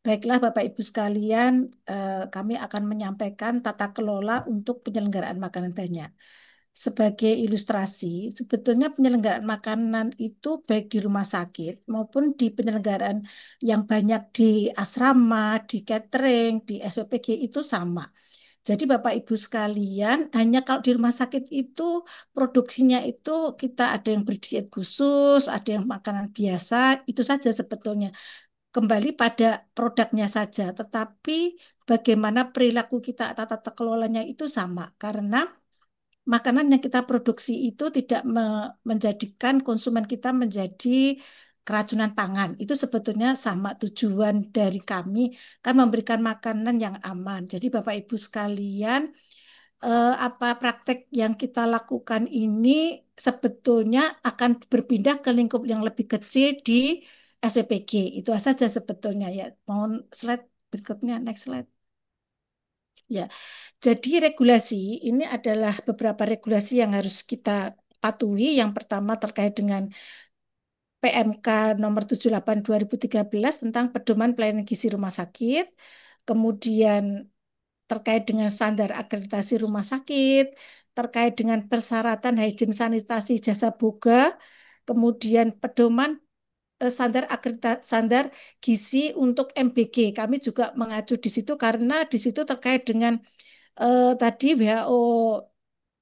Baiklah Bapak Ibu sekalian, kami akan menyampaikan tata kelola untuk penyelenggaraan makanan banyak. Sebagai ilustrasi, sebetulnya penyelenggaraan makanan itu baik di rumah sakit maupun di penyelenggaraan yang banyak di asrama, di catering, di SOPG itu sama. Jadi Bapak Ibu sekalian, hanya kalau di rumah sakit itu produksinya itu kita ada yang berdiet khusus, ada yang makanan biasa, itu saja sebetulnya kembali pada produknya saja, tetapi bagaimana perilaku kita atau tata kelolanya itu sama, karena makanan yang kita produksi itu tidak menjadikan konsumen kita menjadi keracunan pangan. Itu sebetulnya sama tujuan dari kami kan memberikan makanan yang aman. Jadi Bapak Ibu sekalian, apa praktek yang kita lakukan ini sebetulnya akan berpindah ke lingkup yang lebih kecil di SPG. Itu saja sebetulnya ya. Mohon slide berikutnya, next slide. Ya, jadi regulasi ini adalah beberapa regulasi yang harus kita patuhi. Yang pertama terkait dengan PMK nomor 78 2013 tentang pedoman pelayanan gizi rumah sakit. Kemudian terkait dengan standar akreditasi rumah sakit, terkait dengan persyaratan higien sanitasi jasa boga, kemudian pedoman standar gizi untuk MBG. Kami juga mengacu di situ karena di situ terkait dengan tadi WHO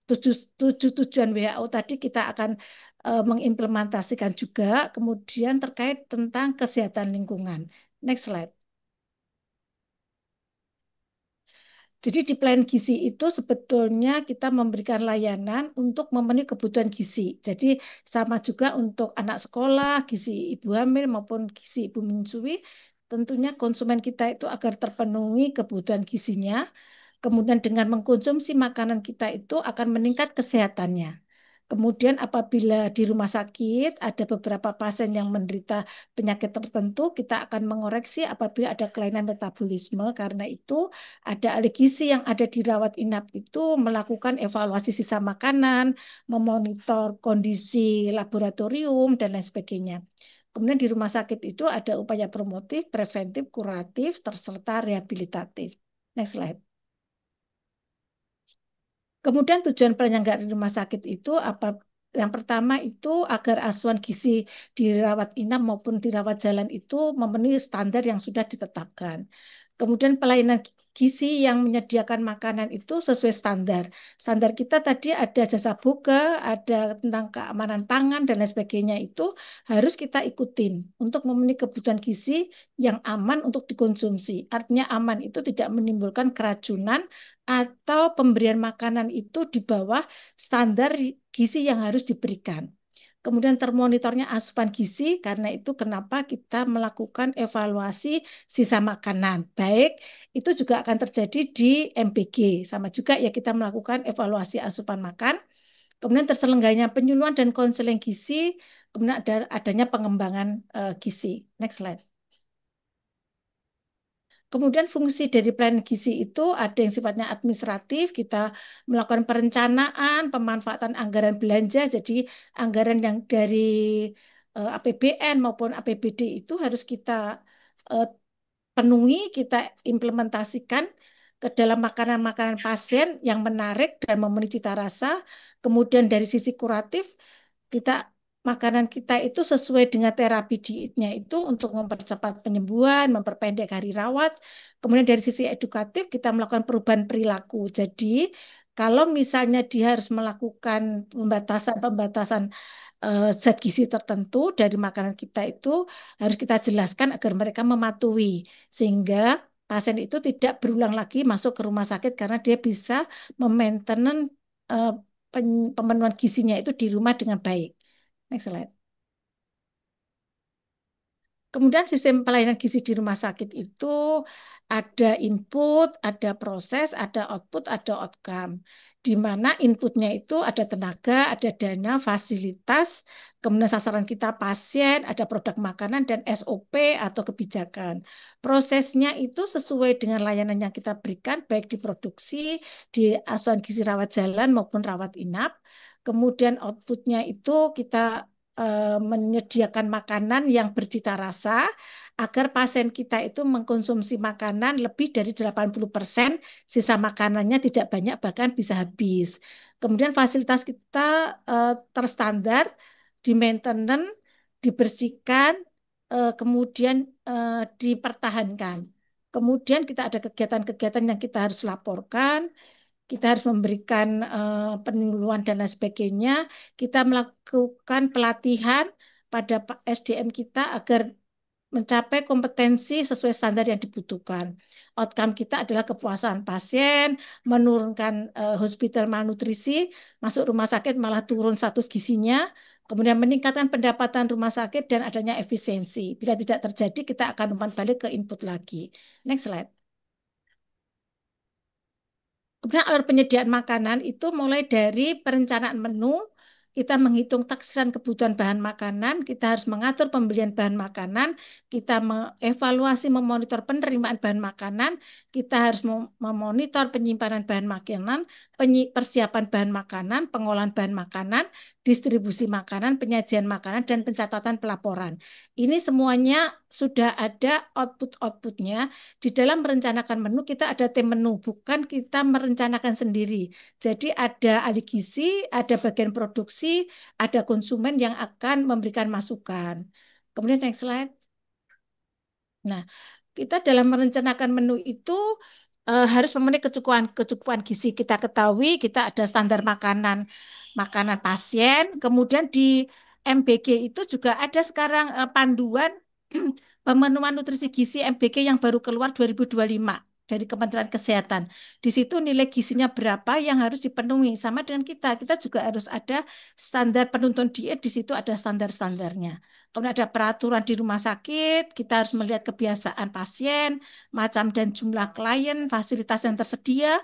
tujuh tujuan WHO tadi kita akan mengimplementasikan juga. Kemudian terkait tentang kesehatan lingkungan. Next slide. Jadi di plan gizi itu sebetulnya kita memberikan layanan untuk memenuhi kebutuhan gizi. Jadi sama juga untuk anak sekolah, gizi ibu hamil maupun gizi ibu menyusui. Tentunya konsumen kita itu agar terpenuhi kebutuhan gizinya. Kemudian dengan mengkonsumsi makanan kita itu akan meningkat kesehatannya. Kemudian apabila di rumah sakit ada beberapa pasien yang menderita penyakit tertentu, kita akan mengoreksi apabila ada kelainan metabolisme. Karena itu ada ahli gizi yang ada di rawat inap itu melakukan evaluasi sisa makanan, memonitor kondisi laboratorium, dan lain sebagainya. Kemudian di rumah sakit itu ada upaya promotif, preventif, kuratif, serta rehabilitatif. Next slide. Kemudian tujuan penyelenggaraan rumah sakit itu apa? Yang pertama itu agar asuhan gizi di rawat inap maupun di rawat jalan itu memenuhi standar yang sudah ditetapkan. Kemudian pelayanan gizi yang menyediakan makanan itu sesuai standar. Standar kita tadi ada jasa boga, ada tentang keamanan pangan dan lain sebagainya itu harus kita ikutin untuk memenuhi kebutuhan gizi yang aman untuk dikonsumsi. Artinya aman itu tidak menimbulkan keracunan atau pemberian makanan itu di bawah standar gizi yang harus diberikan. Kemudian termonitornya asupan gizi, karena itu kenapa kita melakukan evaluasi sisa makanan. Baik, itu juga akan terjadi di MPG. Sama juga ya kita melakukan evaluasi asupan makan. Kemudian terselenggaranya penyuluhan dan konseling gizi, kemudian adanya pengembangan gizi. Next slide. Kemudian fungsi dari plan gizi itu ada yang sifatnya administratif, kita melakukan perencanaan, pemanfaatan anggaran belanja, jadi anggaran yang dari APBN maupun APBD itu harus kita eh, penuhi, kita implementasikan ke dalam makanan-makanan pasien yang menarik dan memenuhi cita rasa. Kemudian dari sisi kuratif, kita makanan kita itu sesuai dengan terapi dietnya itu untuk mempercepat penyembuhan, memperpendek hari rawat. Kemudian dari sisi edukatif kita melakukan perubahan perilaku. Jadi kalau misalnya dia harus melakukan pembatasan zat gizi tertentu dari makanan kita itu harus kita jelaskan agar mereka mematuhi sehingga pasien itu tidak berulang lagi masuk ke rumah sakit karena dia bisa memainten eh, pemenuhan gizinya itu di rumah dengan baik. Next slide. Kemudian sistem pelayanan gizi di rumah sakit itu ada input, ada proses, ada output, ada outcome. Di mana inputnya itu ada tenaga, ada dana, fasilitas, kemudian sasaran kita pasien, ada produk makanan, dan SOP atau kebijakan. Prosesnya itu sesuai dengan layanan yang kita berikan, baik di produksi, di asuhan gizi rawat jalan maupun rawat inap. Kemudian outputnya itu kita menyediakan makanan yang bercita rasa agar pasien kita itu mengkonsumsi makanan lebih dari 80%, sisa makanannya tidak banyak bahkan bisa habis. Kemudian fasilitas kita terstandar, di maintenance, dibersihkan, kemudian dipertahankan. Kemudian kita ada kegiatan-kegiatan yang kita harus laporkan, kita harus memberikan penyuluhan dan lain sebagainya. Kita melakukan pelatihan pada SDM kita agar mencapai kompetensi sesuai standar yang dibutuhkan. Outcome kita adalah kepuasan pasien, menurunkan hospital malnutrisi, masuk rumah sakit malah turun status gizinya, kemudian meningkatkan pendapatan rumah sakit dan adanya efisiensi. Bila tidak terjadi, kita akan umpan balik ke input lagi. Next slide. Kemudian alur penyediaan makanan itu mulai dari perencanaan menu, kita menghitung taksiran kebutuhan bahan makanan, kita harus mengatur pembelian bahan makanan, kita mengevaluasi, memonitor penerimaan bahan makanan, kita harus memonitor penyimpanan bahan makanan, persiapan bahan makanan, pengolahan bahan makanan, distribusi makanan, penyajian makanan, dan pencatatan pelaporan. Ini semuanya sudah ada output-outputnya. Di dalam merencanakan menu kita ada tim menu, bukan kita merencanakan sendiri. Jadi ada ahli gizi, ada bagian produksi, ada konsumen yang akan memberikan masukan. Kemudian next slide. Nah, kita dalam merencanakan menu itu harus memenuhi kecukupan gizi. Kita ketahui kita ada standar makanan makanan pasien. Kemudian di MBG itu juga ada sekarang panduan pemenuhan nutrisi gizi MBG yang baru keluar 2025 dari Kementerian Kesehatan. Di situ nilai gizinya berapa yang harus dipenuhi. Sama dengan kita. Kita juga harus ada standar penuntun diet, di situ ada standar-standarnya. Kemudian ada peraturan di rumah sakit, kita harus melihat kebiasaan pasien, macam dan jumlah klien, fasilitas yang tersedia.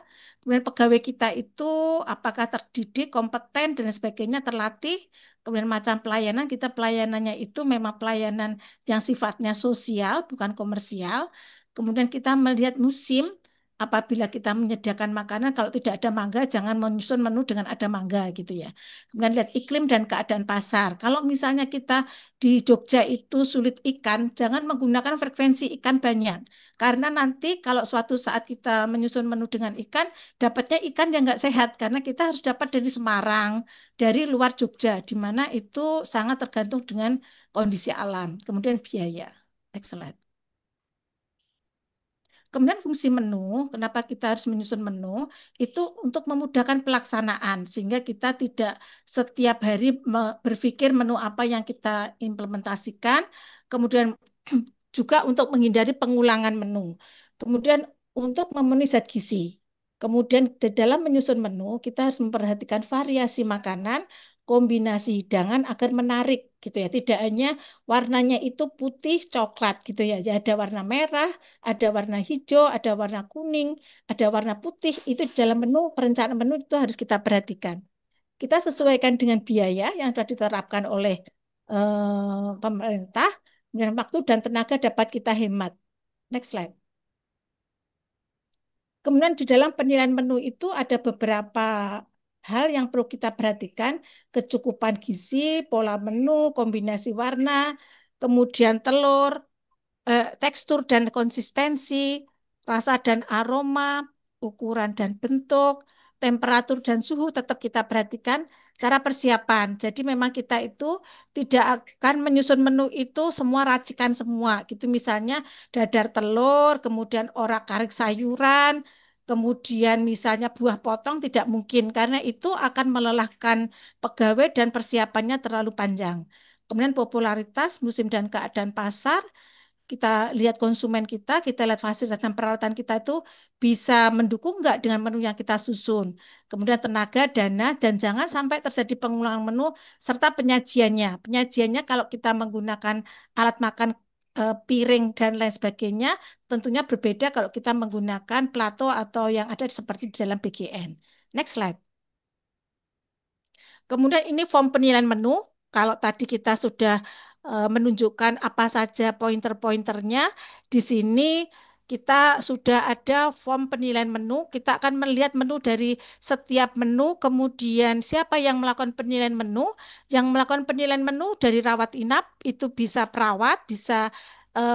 Kemudian pegawai kita itu apakah terdidik, kompeten, dan sebagainya, terlatih. Kemudian macam pelayanan, kita pelayanannya itu memang pelayanan yang sifatnya sosial, bukan komersial. Kemudian kita melihat musim, apabila kita menyediakan makanan, kalau tidak ada mangga, jangan menyusun menu dengan ada mangga gitu ya. Kemudian lihat iklim dan keadaan pasar. Kalau misalnya kita di Jogja itu sulit ikan, jangan menggunakan frekuensi ikan banyak. Karena nanti kalau suatu saat kita menyusun menu dengan ikan, dapatnya ikan yang nggak sehat. Karena kita harus dapat dari Semarang, dari luar Jogja, di mana itu sangat tergantung dengan kondisi alam. Kemudian biaya. Excellent. Kemudian fungsi menu, kenapa kita harus menyusun menu, itu untuk memudahkan pelaksanaan, sehingga kita tidak setiap hari berpikir menu apa yang kita implementasikan, kemudian juga untuk menghindari pengulangan menu, kemudian untuk memenuhi zat gizi. Kemudian di dalam menyusun menu, kita harus memperhatikan variasi makanan, kombinasi hidangan agar menarik gitu ya. Tidak hanya warnanya itu putih, coklat gitu ya. Jadi ada warna merah, ada warna hijau, ada warna kuning, ada warna putih. Itu di dalam menu, perencanaan menu itu harus kita perhatikan. Kita sesuaikan dengan biaya yang sudah diterapkan oleh pemerintah, dan waktu dan tenaga dapat kita hemat. Next slide. Kemudian di dalam penilaian menu itu ada beberapa hal yang perlu kita perhatikan, kecukupan gizi, pola menu, kombinasi warna, kemudian telur, tekstur dan konsistensi, rasa dan aroma, ukuran dan bentuk, temperatur dan suhu tetap kita perhatikan, cara persiapan. Jadi memang kita itu tidak akan menyusun menu itu semua racikan semua. Gitu misalnya dadar telur, kemudian orak-arik sayuran, kemudian misalnya buah potong tidak mungkin karena itu akan melelahkan pegawai dan persiapannya terlalu panjang. Kemudian popularitas, musim dan keadaan pasar, kita lihat konsumen kita lihat fasilitas dan peralatan kita itu bisa mendukung nggak dengan menu yang kita susun. Kemudian tenaga, dana, dan jangan sampai terjadi pengulangan menu serta penyajiannya. Penyajiannya kalau kita menggunakan alat makan piring dan lain sebagainya, tentunya berbeda kalau kita menggunakan plato atau yang ada seperti di dalam BGN. Next slide. Kemudian ini form penilaian menu. Kalau tadi kita sudah menunjukkan apa saja pointer-pointernya, di sini kita sudah ada form penilaian menu. Kita akan melihat menu dari setiap menu, kemudian siapa yang melakukan penilaian menu. Yang melakukan penilaian menu dari rawat inap itu bisa perawat, bisa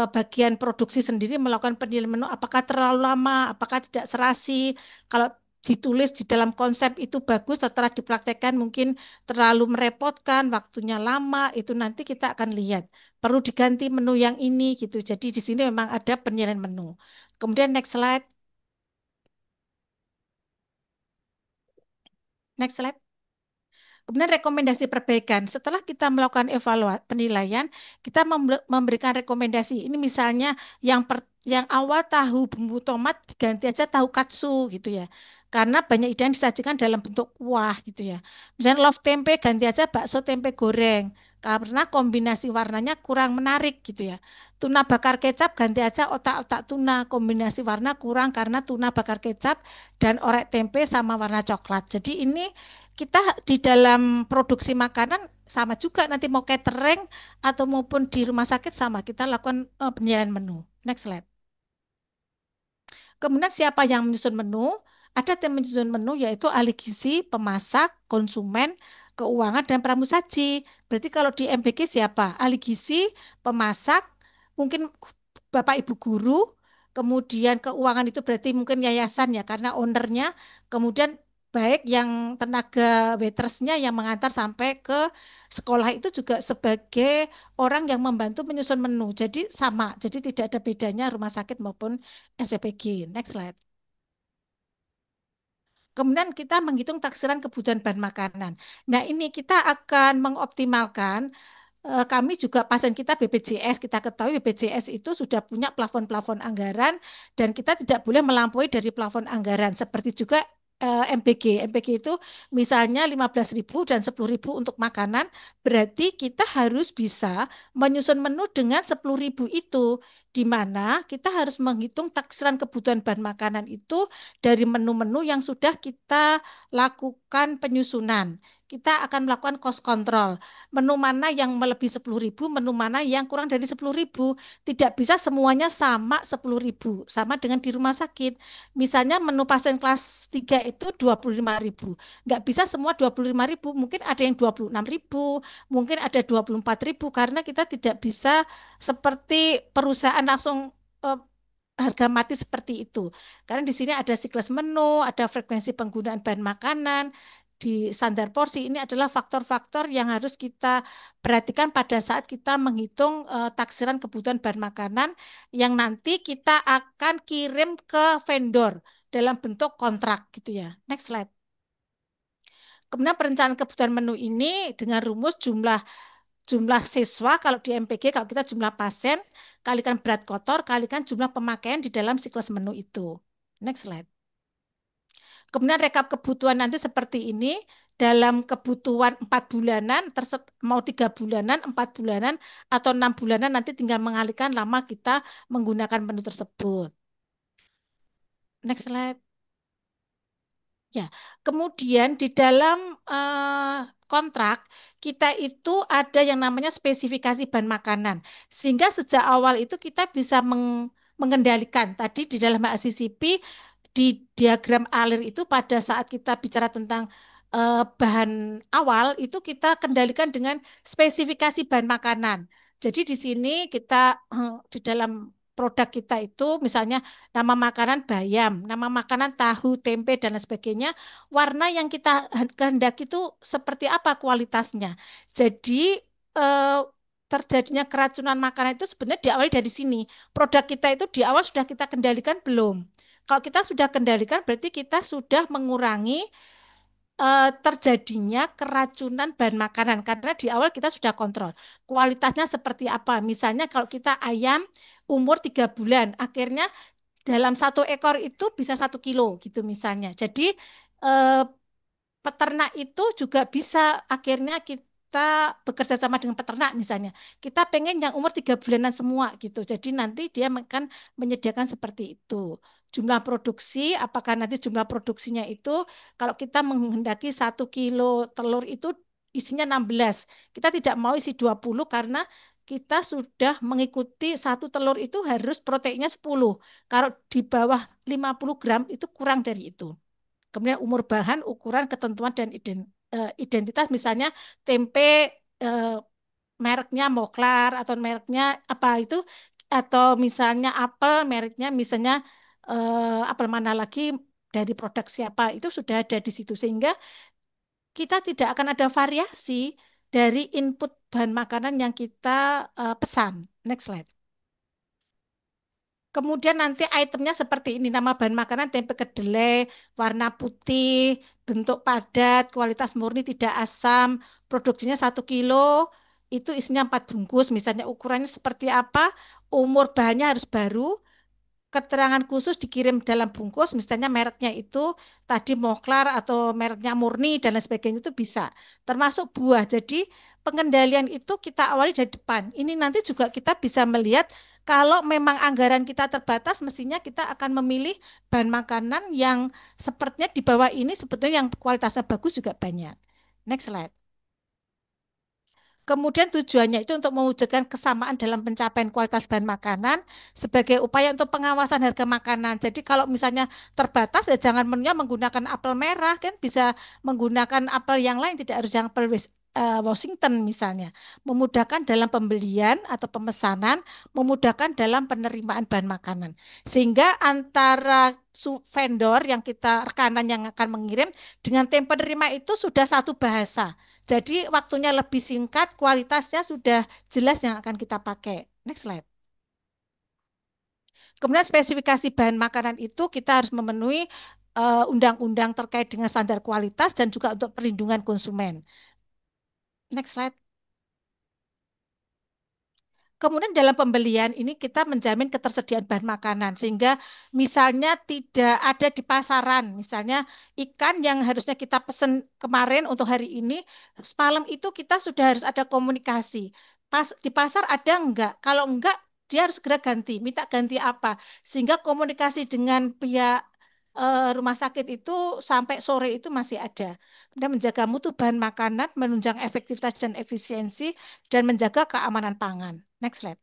bagian produksi sendiri melakukan penilaian menu. Apakah terlalu lama, apakah tidak serasi. Kalau ditulis di dalam konsep itu bagus, setelah dipraktekkan mungkin terlalu merepotkan, waktunya lama, itu nanti kita akan lihat perlu diganti menu yang ini gitu. Jadi di sini memang ada penilaian menu. Kemudian next slide, next slide. Kemudian rekomendasi perbaikan. Setelah kita melakukan evaluasi penilaian, kita memberikan rekomendasi. Ini misalnya yang awal tahu bumbu tomat diganti aja tahu katsu gitu ya. Karena banyak ide yang disajikan dalam bentuk kuah gitu ya. Misalnya love tempe ganti aja bakso tempe goreng. Karena kombinasi warnanya kurang menarik gitu ya. Tuna bakar kecap ganti aja otak-otak tuna. Kombinasi warna kurang karena tuna bakar kecap dan orek tempe sama warna coklat. Jadi ini kita di dalam produksi makanan sama juga nanti mau catering atau maupun di rumah sakit sama kita lakukan penilaian menu. Next slide. Kemudian siapa yang menyusun menu? Ada tim menyusun menu yaitu ahli gizi, pemasak, konsumen, keuangan, dan pramusaji. Berarti kalau di MBG siapa? Ahli gizi, pemasak, mungkin Bapak Ibu guru, kemudian keuangan itu berarti mungkin yayasan ya karena ownernya, kemudian baik yang tenaga waitersnya yang mengantar sampai ke sekolah itu juga sebagai orang yang membantu menyusun menu. Jadi sama, jadi tidak ada bedanya rumah sakit maupun SPPG. Next slide. Kemudian kita menghitung taksiran kebutuhan bahan makanan. Nah, ini kita akan mengoptimalkan kami juga pasien kita BPJS, kita ketahui BPJS itu sudah punya plafon-plafon anggaran dan kita tidak boleh melampaui dari plafon anggaran. Seperti juga MPG. MPG itu misalnya 15.000 dan 10.000 untuk makanan, berarti kita harus bisa menyusun menu dengan 10.000 itu, di mana kita harus menghitung taksiran kebutuhan bahan makanan itu dari menu-menu yang sudah kita lakukan penyusunan. Kita akan melakukan cost control menu mana yang melebihi 10.000, menu mana yang kurang dari 10.000. Tidak bisa semuanya sama 10.000, sama dengan di rumah sakit. Misalnya menu pasien kelas 3 itu 25.000. Nggak bisa semua 25.000, mungkin ada yang 26.000, mungkin ada 24.000, karena kita tidak bisa seperti perusahaan langsung eh, harga mati seperti itu. Karena di sini ada siklus menu, ada frekuensi penggunaan bahan makanan, di standar porsi ini adalah faktor-faktor yang harus kita perhatikan pada saat kita menghitung taksiran kebutuhan bahan makanan yang nanti kita akan kirim ke vendor dalam bentuk kontrak gitu ya. Next slide. Kemudian perencanaan kebutuhan menu ini dengan rumus jumlah jumlah siswa kalau di MPG, kalau kita jumlah pasien kalikan berat kotor kalikan jumlah pemakaian di dalam siklus menu itu. Next slide. Kemudian rekap kebutuhan nanti seperti ini dalam kebutuhan 4 bulanan, mau 3 bulanan, 4 bulanan, atau 6 bulanan nanti tinggal mengalihkan lama kita menggunakan menu tersebut. Next slide. Ya, kemudian di dalam kontrak kita itu ada yang namanya spesifikasi bahan makanan, sehingga sejak awal itu kita bisa mengendalikan. Tadi di dalam HACCP di diagram alir itu pada saat kita bicara tentang bahan awal itu kita kendalikan dengan spesifikasi bahan makanan. Jadi di sini kita di dalam produk kita itu misalnya nama makanan bayam, nama makanan tahu, tempe, dan lain sebagainya. Warna yang kita kehendaki itu seperti apa kualitasnya. Jadi eh, terjadinya keracunan makanan itu sebenarnya diawali dari sini. Produk kita itu di awal sudah kita kendalikan belum? Kalau kita sudah kendalikan berarti kita sudah mengurangi terjadinya keracunan bahan makanan karena di awal kita sudah kontrol kualitasnya seperti apa. Misalnya kalau kita ayam umur 3 bulan, akhirnya dalam 1 ekor itu bisa 1 kilo gitu misalnya. Jadi eh, peternak itu juga bisa akhirnya kita bekerja sama dengan peternak misalnya. Kita pengen yang umur 3 bulanan semua gitu. Jadi nanti dia akan menyediakan seperti itu. Jumlah produksi, apakah nanti jumlah produksinya itu kalau kita menghendaki 1 kilo telur itu isinya 16. Kita tidak mau isi 20 karena kita sudah mengikuti satu telur itu harus proteinnya 10. Kalau di bawah 50 gram itu kurang dari itu. Kemudian umur bahan, ukuran, ketentuan, dan identitas misalnya tempe eh, mereknya Moklar atau mereknya apa itu, atau misalnya apel mereknya misalnya apel mana lagi dari produk siapa itu sudah ada di situ sehingga kita tidak akan ada variasi dari input bahan makanan yang kita pesan. Next slide. Kemudian nanti itemnya seperti ini, nama bahan makanan tempe kedelai, warna putih, bentuk padat, kualitas murni, tidak asam, produksinya 1 kilo, itu isinya 4 bungkus, misalnya ukurannya seperti apa, umur bahannya harus baru, keterangan khusus dikirim dalam bungkus, misalnya mereknya itu tadi Moklar atau mereknya Murni dan lain sebagainya itu bisa. Termasuk buah. Jadi pengendalian itu kita awali dari depan. Ini nanti juga kita bisa melihat kalau memang anggaran kita terbatas, mestinya kita akan memilih bahan makanan yang sepertinya di bawah ini sebetulnya yang kualitasnya bagus juga banyak. Next slide. Kemudian tujuannya itu untuk mewujudkan kesamaan dalam pencapaian kualitas bahan makanan sebagai upaya untuk pengawasan harga makanan. Jadi kalau misalnya terbatas ya jangan menunya menggunakan apel merah, kan bisa menggunakan apel yang lain, tidak harus yang apel Washington misalnya. Memudahkan dalam pembelian atau pemesanan, memudahkan dalam penerimaan bahan makanan. Sehingga antara vendor yang kita rekanan yang akan mengirim dengan tim penerima itu sudah satu bahasa. Jadi waktunya lebih singkat, kualitasnya sudah jelas yang akan kita pakai. Next slide. Kemudian spesifikasi bahan makanan itu kita harus memenuhi undang-undang terkait dengan standar kualitas dan juga untuk perlindungan konsumen. Next slide. Kemudian dalam pembelian ini kita menjamin ketersediaan bahan makanan sehingga misalnya tidak ada di pasaran, misalnya ikan yang harusnya kita pesen kemarin untuk hari ini, semalam itu kita sudah harus ada komunikasi. Pas di pasar ada enggak? Kalau enggak, dia harus segera ganti, minta ganti apa? Sehingga komunikasi dengan pihak rumah sakit itu sampai sore itu masih ada. Dan menjaga mutu bahan makanan, menunjang efektivitas dan efisiensi, dan menjaga keamanan pangan. Next slide.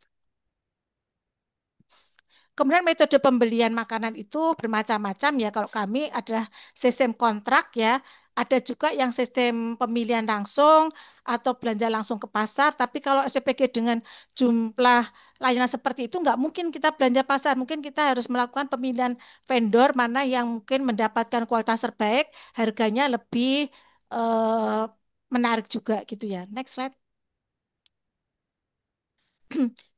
Kemudian metode pembelian makanan itu bermacam-macam ya. Kalau kami adalah sistem kontrak ya. Ada juga yang sistem pemilihan langsung atau belanja langsung ke pasar. Tapi kalau SPPG dengan jumlah layanan seperti itu nggak mungkin kita belanja pasar. Mungkin kita harus melakukan pemilihan vendor mana yang mungkin mendapatkan kualitas terbaik, harganya lebih eh, menarik juga gitu ya. Next slide.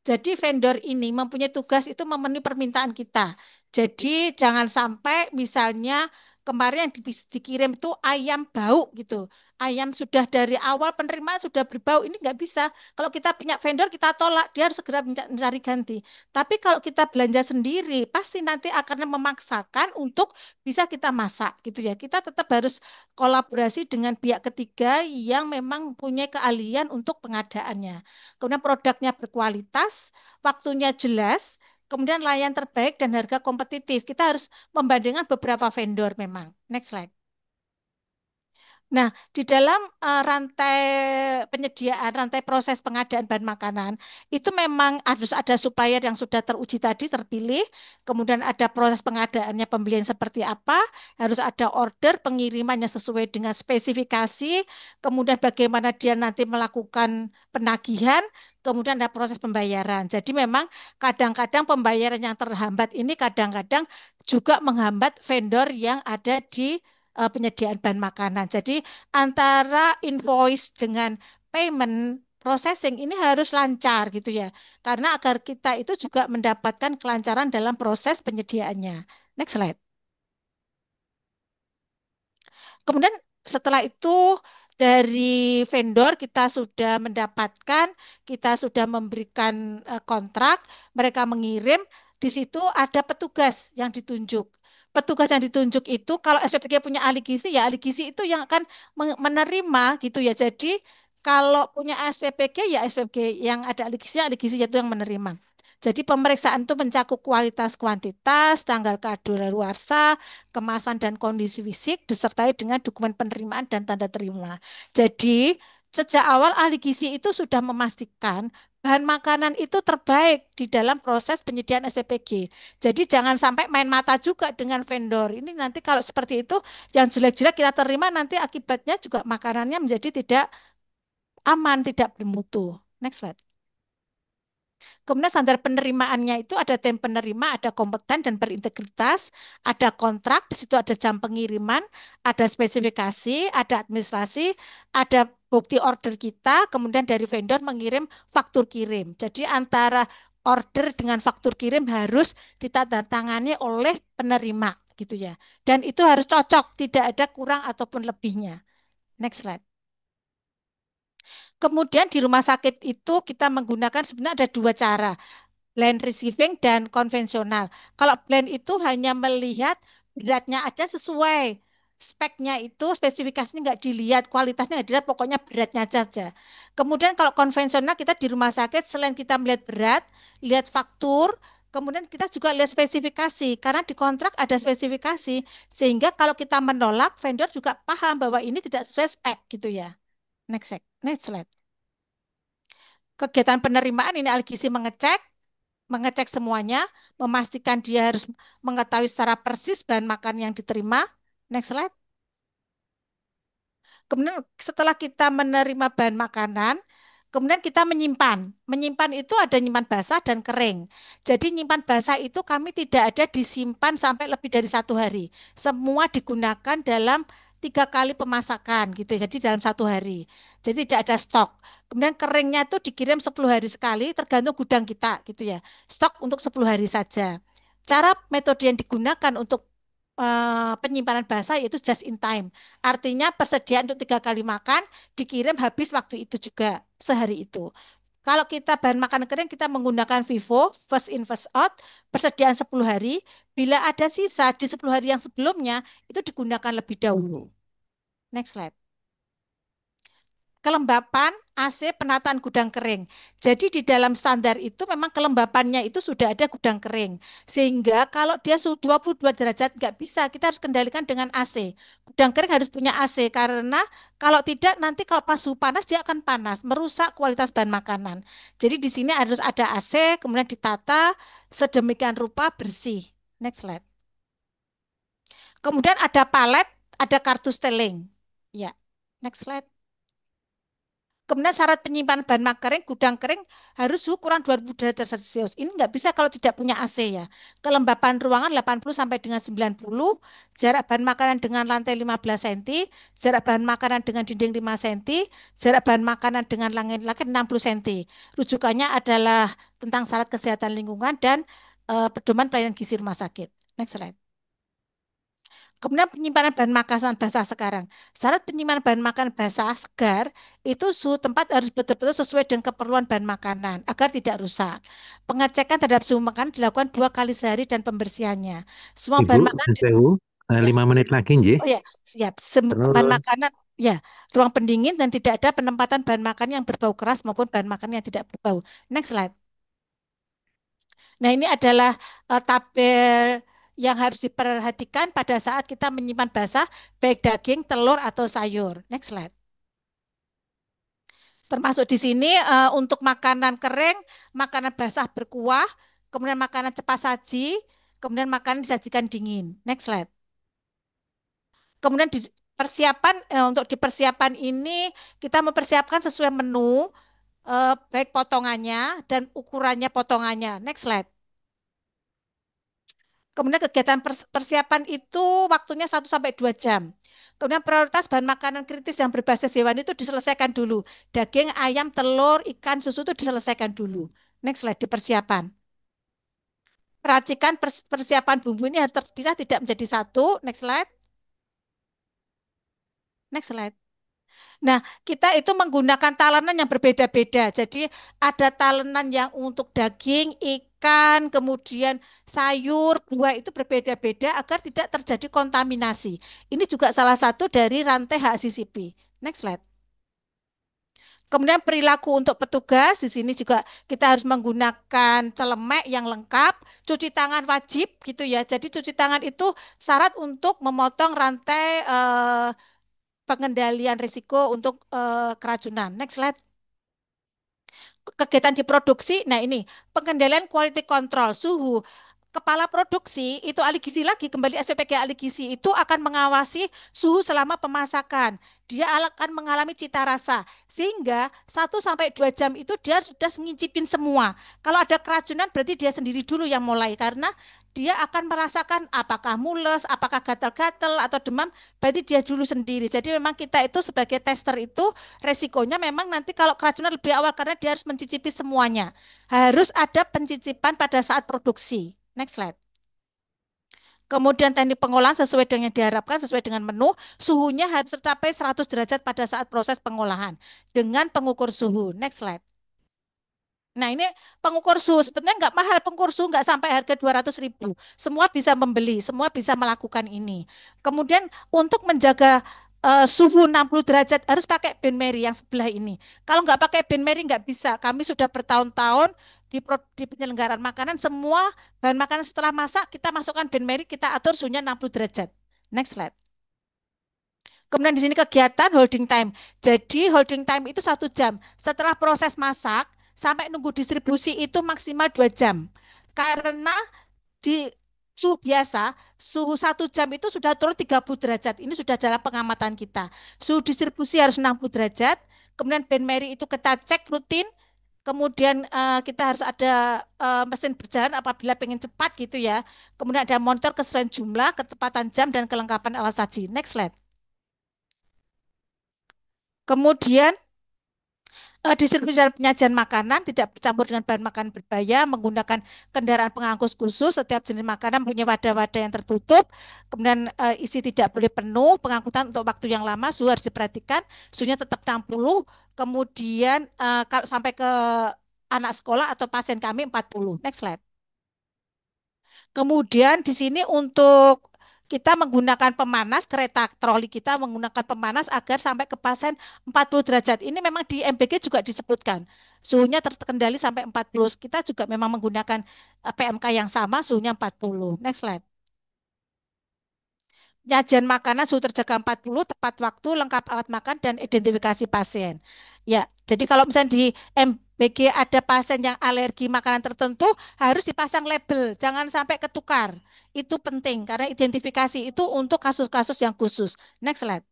Jadi vendor ini mempunyai tugas itu memenuhi permintaan kita. Jadi jangan sampai misalnya kemarin yang dikirim itu ayam bau gitu. Ayam sudah dari awal penerimaan sudah berbau. Ini nggak bisa. Kalau kita punya vendor kita tolak, dia harus segera mencari ganti. Tapi kalau kita belanja sendiri, pasti nanti akan memaksakan untuk bisa kita masak gitu ya. Kita tetap harus kolaborasi dengan pihak ketiga yang memang punya keahlian untuk pengadaannya. Kemudian produknya berkualitas, waktunya jelas, kemudian layan terbaik dan harga kompetitif. Kita harus membandingkan beberapa vendor memang. Next slide. Nah, di dalam rantai penyediaan, rantai proses pengadaan bahan makanan, itu memang harus ada supplier yang sudah teruji tadi, terpilih, kemudian ada proses pengadaannya, pembelian seperti apa, harus ada order pengirimannya sesuai dengan spesifikasi, kemudian bagaimana dia nanti melakukan penagihan, kemudian ada proses pembayaran. Jadi memang kadang-kadang pembayaran yang terhambat ini kadang-kadang juga menghambat vendor yang ada di penyediaan bahan makanan. Jadi antara invoice dengan payment processing ini harus lancar gitu ya. Karena agar kita itu juga mendapatkan kelancaran dalam proses penyediaannya. Next slide. Kemudian setelah itu dari vendor kita sudah mendapatkan, kita sudah memberikan kontrak, mereka mengirim, di situ ada petugas yang ditunjuk. Petugas yang ditunjuk itu kalau SPPG punya ahli gizi ya ahli gizi itu yang akan menerima gitu ya. Jadi kalau punya SPPG ya SPPG yang ada ahli gizi itu yang menerima. Jadi pemeriksaan itu mencakup kualitas kuantitas, tanggal kadaluarsa, kemasan dan kondisi fisik disertai dengan dokumen penerimaan dan tanda terima. Jadi Sejak awal ahli gizi itu sudah memastikan bahan makanan itu terbaik di dalam proses penyediaan SPPG. Jadi jangan sampai main mata juga dengan vendor. Ini nanti kalau seperti itu yang jelek-jelek kita terima nanti akibatnya juga makanannya menjadi tidak aman, tidak bermutu. Next slide. Kemudian standar penerimaannya itu ada tim penerima, ada kompeten dan berintegritas, ada kontrak, di situ ada jam pengiriman, ada spesifikasi, ada administrasi, ada bukti order kita, kemudian dari vendor mengirim faktur kirim. Jadi antara order dengan faktur kirim harus ditandatangani oleh penerima gitu ya. Dan itu harus cocok, tidak ada kurang ataupun lebihnya. Next slide. Kemudian di rumah sakit itu kita menggunakan sebenarnya ada dua cara, blend receiving dan konvensional. Kalau blend itu hanya melihat beratnya ada sesuai speknya itu, spesifikasinya nggak dilihat, kualitasnya nggak dilihat, pokoknya beratnya saja. Kemudian kalau konvensional kita di rumah sakit selain kita melihat berat, lihat faktur, kemudian kita juga lihat spesifikasi karena di kontrak ada spesifikasi sehingga kalau kita menolak vendor juga paham bahwa ini tidak sesuai spek gitu ya. Next slide. Kegiatan penerimaan ini Algisi mengecek semuanya, memastikan dia harus mengetahui secara persis bahan makan yang diterima. Next slide. Kemudian setelah kita menerima bahan makanan, kemudian kita menyimpan. Menyimpan itu ada nyimpan basah dan kering. Jadi nyimpan basah itu kami tidak ada disimpan sampai lebih dari 1 hari. Semua digunakan dalam 3 kali pemasakan gitu. Jadi dalam 1 hari. Jadi tidak ada stok. Kemudian keringnya itu dikirim 10 hari sekali tergantung gudang kita gitu ya. Stok untuk 10 hari saja. Cara metode yang digunakan untuk penyimpanan basah yaitu just in time. Artinya persediaan untuk 3 kali makan dikirim habis waktu itu juga sehari itu. Kalau kita bahan makan kering kita menggunakan FIFO, first in first out, persediaan 10 hari. Bila ada sisa di 10 hari yang sebelumnya itu digunakan lebih dahulu. Next slide. Kelembapan AC penataan gudang kering. Jadi di dalam standar itu memang kelembapannya itu sudah ada gudang kering. Sehingga kalau dia suhu 22 derajat nggak bisa, kita harus kendalikan dengan AC. Gudang kering harus punya AC karena kalau tidak nanti kalau pas suhu panas dia akan panas, merusak kualitas bahan makanan. Jadi di sini harus ada AC, kemudian ditata sedemikian rupa bersih. Next slide. Kemudian ada palet, ada kartu steling. Ya, next slide. Kemudian syarat penyimpanan bahan makanan kering, gudang kering harus suhu kurang 2000 derajat Celcius. Ini nggak bisa kalau tidak punya AC ya. Kelembapan ruangan 80 sampai dengan 90, jarak bahan makanan dengan lantai 15 cm, jarak bahan makanan dengan dinding 5 cm, jarak bahan makanan dengan langit-langit 60 cm. Rujukannya adalah tentang syarat kesehatan lingkungan dan pedoman pelayanan gizi rumah sakit. Next slide. Kemudian penyimpanan bahan makanan basah sekarang. Syarat penyimpanan bahan makanan basah segar itu suhu tempat harus betul-betul sesuai dengan keperluan bahan makanan agar tidak rusak. Pengecekan terhadap suhu makanan dilakukan 2 kali sehari dan pembersihannya. Semua Ibu, bahan makanan sewu, ya, 5 menit lagi, nggih. oh ya siap. Bahan Terus, makanan ya ruang pendingin dan tidak ada penempatan bahan makan yang berbau keras maupun bahan makan yang tidak berbau. Next slide. Nah, ini adalah tabel yang harus diperhatikan pada saat kita menyimpan basah, baik daging, telur, atau sayur. Next slide. Termasuk di sini untuk makanan kering, makanan basah berkuah, kemudian makanan cepat saji, kemudian makanan disajikan dingin. Next slide. Kemudian di persiapan untuk di persiapan ini kita mempersiapkan sesuai menu, baik potongannya dan ukurannya potongannya. Next slide. Kemudian kegiatan persiapan itu waktunya 1 sampai 2 jam. Kemudian prioritas bahan makanan kritis yang berbasis hewan itu diselesaikan dulu. Daging, ayam, telur, ikan, susu itu diselesaikan dulu. Next slide, di persiapan. Racikan persiapan bumbu ini harus terpisah, tidak menjadi satu. Next slide. Next slide. Nah, kita itu menggunakan talenan yang berbeda-beda. Jadi ada talenan yang untuk daging, ikan, kemudian sayur, buah itu berbeda-beda agar tidak terjadi kontaminasi. Ini juga salah satu dari rantai HACCP. Next slide. Kemudian perilaku untuk petugas, di sini juga kita harus menggunakan celemek yang lengkap, cuci tangan wajib gitu ya. Jadi cuci tangan itu syarat untuk memotong rantai pengendalian risiko untuk keracunan. Next slide. Kegiatan di produksi. Nah, ini pengendalian quality control suhu. Kepala produksi itu ahli gizi lagi, kembali SPPG ahli gizi itu akan mengawasi suhu selama pemasakan. Dia akan mengalami cita rasa sehingga 1 sampai 2 jam itu dia sudah ngincipin semua. Kalau ada keracunan berarti dia sendiri dulu yang mulai karena dia akan merasakan apakah mules, apakah gatal-gatal atau demam, berarti dia dulu sendiri. Jadi memang kita itu sebagai tester itu resikonya memang nanti kalau keracunan lebih awal karena dia harus mencicipi semuanya. Harus ada pencicipan pada saat produksi. Next slide. Kemudian teknik pengolahan sesuai dengan yang diharapkan, sesuai dengan menu, suhunya harus tercapai 100 derajat pada saat proses pengolahan dengan pengukur suhu. Next slide. Nah, ini pengukur suhu. Sebenarnya nggak mahal pengukur suhu, nggak sampai harga 200.000. Semua bisa membeli, semua bisa melakukan ini. Kemudian untuk menjaga suhu 60 derajat harus pakai benmeri yang sebelah ini. Kalau nggak pakai benmeri nggak bisa. Kami sudah bertahun-tahun di penyelenggaraan makanan, semua bahan makanan setelah masak, kita masukkan benmeri, kita atur suhunya 60 derajat. Next slide. Kemudian di sini kegiatan holding time. Jadi holding time itu 1 jam. Setelah proses masak sampai nunggu distribusi itu maksimal 2 jam. Karena di suhu biasa, suhu 1 jam itu sudah turun 30 derajat. Ini sudah dalam pengamatan kita. Suhu distribusi harus 60 derajat. Kemudian benmeri itu kita cek rutin. Kemudian kita harus ada mesin berjalan apabila pengen cepat gitu ya. Kemudian ada monitor kesesuaian jumlah, ketepatan jam, dan kelengkapan alat saji. Next slide. Kemudian distribusi dan penyajian makanan tidak bercampur dengan bahan makanan berbahaya, menggunakan kendaraan pengangkut khusus, setiap jenis makanan punya wadah-wadah yang tertutup, kemudian isi tidak boleh penuh, pengangkutan untuk waktu yang lama, suhu harus diperhatikan, suhunya tetap 60, kemudian kalau sampai ke anak sekolah atau pasien kami 40. Next slide. Kemudian di sini untuk kita menggunakan pemanas, kereta troli kita menggunakan pemanas agar sampai ke pasien 40 derajat. Ini memang di MBG juga disebutkan. Suhunya terkendali sampai 40. Kita juga memang menggunakan PMK yang sama, suhunya 40. Next slide. Penyajian makanan suhu terjaga 40, tepat waktu, lengkap alat makan, dan identifikasi pasien. Ya, jadi kalau misalnya di MBG ada pasien yang alergi makanan tertentu, harus dipasang label, jangan sampai ketukar. Itu penting, karena identifikasi itu untuk kasus-kasus yang khusus. Next slide.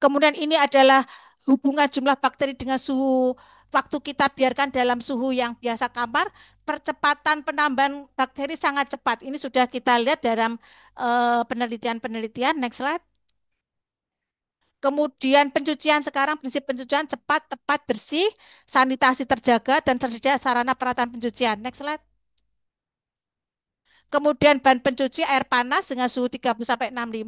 Kemudian ini adalah hubungan jumlah bakteri dengan suhu waktu kita biarkan dalam suhu yang biasa kamar, percepatan penambahan bakteri sangat cepat. Ini sudah kita lihat dalam penelitian-penelitian. Next slide. Kemudian pencucian sekarang prinsip pencucian cepat, tepat, bersih, sanitasi terjaga dan tersedia sarana peralatan pencucian. Next slide. Kemudian bahan pencuci air panas dengan suhu 30 sampai 65,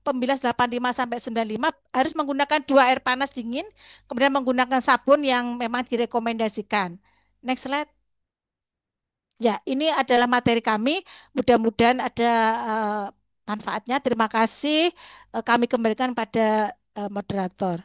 pembilas 85 sampai 95, harus menggunakan 2 air panas dingin, kemudian menggunakan sabun yang memang direkomendasikan. Next slide. Ya, ini adalah materi kami. Mudah-mudahan ada manfaatnya. Terima kasih. Kami kembalikan pada moderator.